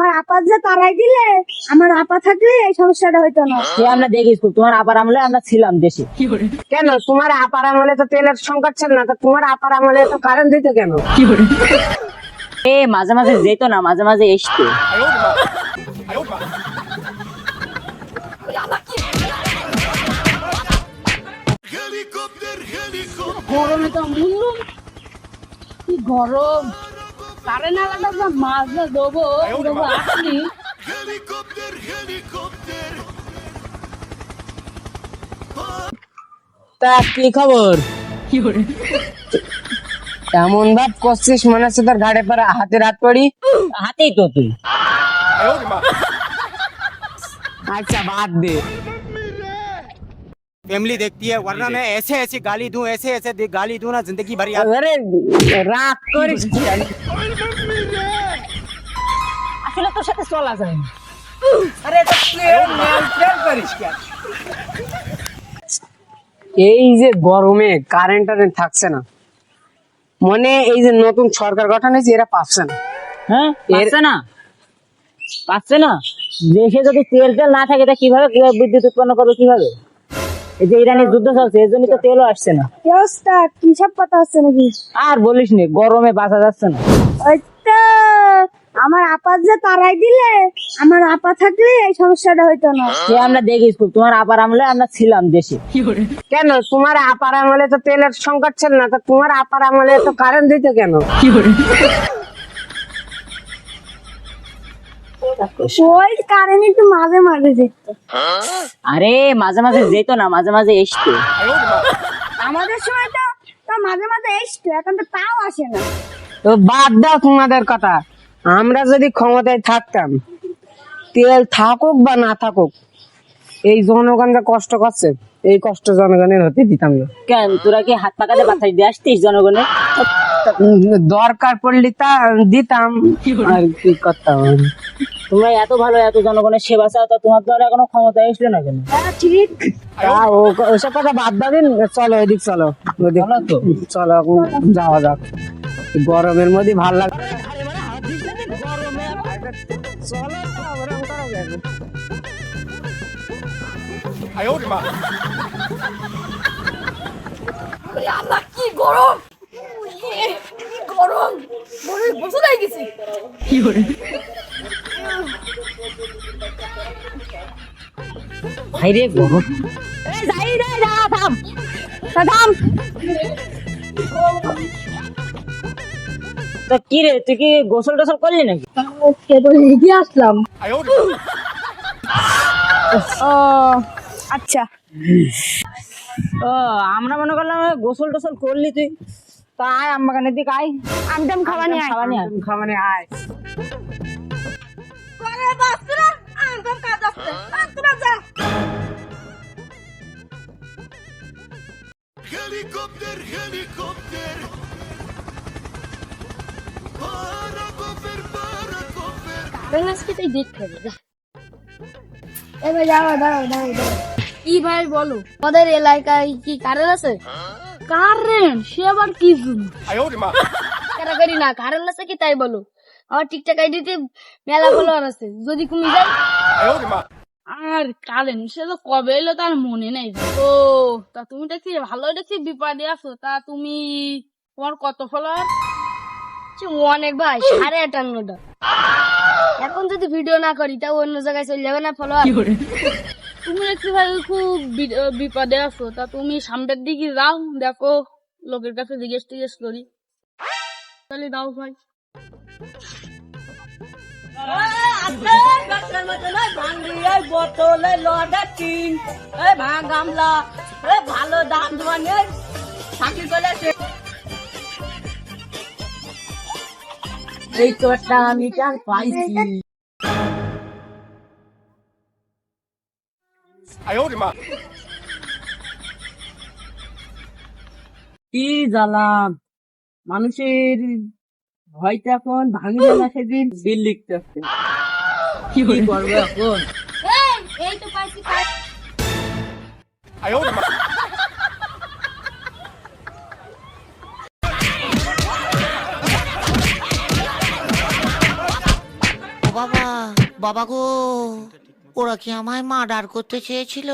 আমার আপা যে তারাই দিলে, আমার আপা থাকলে এই সমস্যাটা হইতো না। সে আমরা দেখিস তোমার আপার আমলে আমরা ছিলাম দেশে। কেন তোমার আপার আমলে তো তেলের সংকট ছিল না, তো তোমার আপার আমলে তো কারেন্ট দিত কেন? এ মাঝে মাঝে যেত না, মাঝে মাঝে এসতো। গরমে তো মুন্ডুম, কি গরম। কারেন্ট আলাদা মাছ না দেবো আসলি। তা কি খবর? এমন ভাব করছিস মনে হচ্ছে তোর ঘাড়ে পরে হাতের হাত পড়ি। হাতেই তো তুই। আচ্ছা বাদ দে। फैमिली देखती है, वरना मैं ऐसे ऐसे गाली दूं, ऐसे ऐसे गाली दूं ना जिंदगी भर याद। আরে রাগ করিস কি? আসলে তোর সাথে চলা যায় না। আরে তো মেলটেল করিস কেন? এই যে গরমে কারেন্ট থাকছে না, মনে এই যে নতুন সরকার গঠন হয়েছে এরা পাচ্ছে না। হ্যাঁ পাচ্ছে না, পাচ্ছে না। দেশে যদি তেল টেল না থাকে তা কিভাবে কিভাবে বিদ্যুৎ উৎপন্ন করবে কিভাবে? এই যে ইরানের যুদ্ধ চলছে এর জন্য তো তেলও আসছে না। কি অবস্থা, কি সব কথা হচ্ছে নাকি? আর বলিস নি, গরমে বাঁচা যাচ্ছে না। ওই তো আমার আপা যে তারাই দিলে, আমার আপা থাকলে এই সমস্যাটা হইতো না। সে আমরা দেখিস তোমার আপার আমলে আমরা ছিলাম দেশে। কেন তোমার আপার আমলে তো তেলের সংকট ছিল না, তো তোমার আপার আমলে তো কারেন্ট দিত কেন? ওই কারেন্ট একটু মাঝে মাঝে যেত। আরে মাঝে মাঝে যেত না, মাঝে মাঝে এসতো। আমাদের সময় তো তো মাঝে মাঝে এসতো, এখন তো তাও আসে না। তো বাদ দাও তোমাদের কথা। আমরা যদি ক্ষমতায় থাকতাম, তেল থাকুক বা না থাকুক, এই জনগণ যা কষ্ট করছে এই কষ্ট জনগণের হতে দিতাম না। কেন তোরা কি হাত পাকাতে বাতাস দিয়ে আসতিস জনগণের? দরকার পড়লে তা দিতাম, আর কি করতাম। তোমরা এত ভালো, এত জনগণের সেবা চাও, তা তোমার দ্বারা এখনো ক্ষমতা এসলো না কেন? হ্যাঁ ঠিক। ওসব কথা বাদ দাদিন, চলো এদিক চলো, ওদিক চলো তো। চলো এখন যাওয়া যাক। গরমের মধ্যে ভাল লাগে। চলো ওরকম করা যাবে। আল্লাহ কি গরম, কি গরম, গরমে বসে নাই গেছি। ভাই রে গরম। এই যাই রে, যা থাম, থাম। তা কি রে, তুই কি গোসল টোসল করলি নাকি? কেবল এগিয়ে আসলাম। ও আচ্ছা। ও আমরা মনে করলাম গোসল টোসল করলি তুই। তা আয় আম্মাখানের দিকে আয়, আমদাম খাওয়া নিয়ে আয়। খাওয়া নিয়ে আয়। খাবারে আয়। করে বাসরা আমদাম কাজ আছে, তোরা যা। Helicopter, helicopter. Paracofer, paracofer. Current আজকে তাই দেখতে হবে। এবার দাঁড়াও দাঁড়াও দাঁড়াও দাঁড়াও। কি ভাই বলো, আমাদের এলাকায় কি কারেন্ট আছে? কারেন্ট সে আবার কি জন্য? কেনা করি না, কারেন্ট আছে কি তাই বলো। আমার টিকটক আইডিতে মেলা ফলোয়ার আছে, যদি কমে যায়। আর কারেন্ট সে তো কবে এলো তার মনে নাই। ও তা তুমি দেখছি ভালো দেখছি বিপদে আছো। তা তুমি, তোমার কত ফলোয়ার? অনেক ভাই, 58টা। এখন যদি ভিডিও না করি তা অন্য জায়গায় চলে যাবে না ফলোয়ার। তুমি দেখছি ভাই খুব বিপদে আছো। তা তুমি সামনের দিকে যাও, দেখো লোকের কাছে জিজ্ঞেস টিজ্ঞেস করি, তাহলে দাও ভাই। ভালো দাম দোকানের থাকি চলেছে। এই তোরটা আমি চার পাইছি। কি জ্বালাম মানুষের, হয়তো এখন ভাঙবে না, সেদিন বিল লিখতে আসছে। কি করবো এখন? এই তো পাইছি। বাবা, বাবা গো, ওরা কি আমায় মার্ডার করতে চেয়েছিল?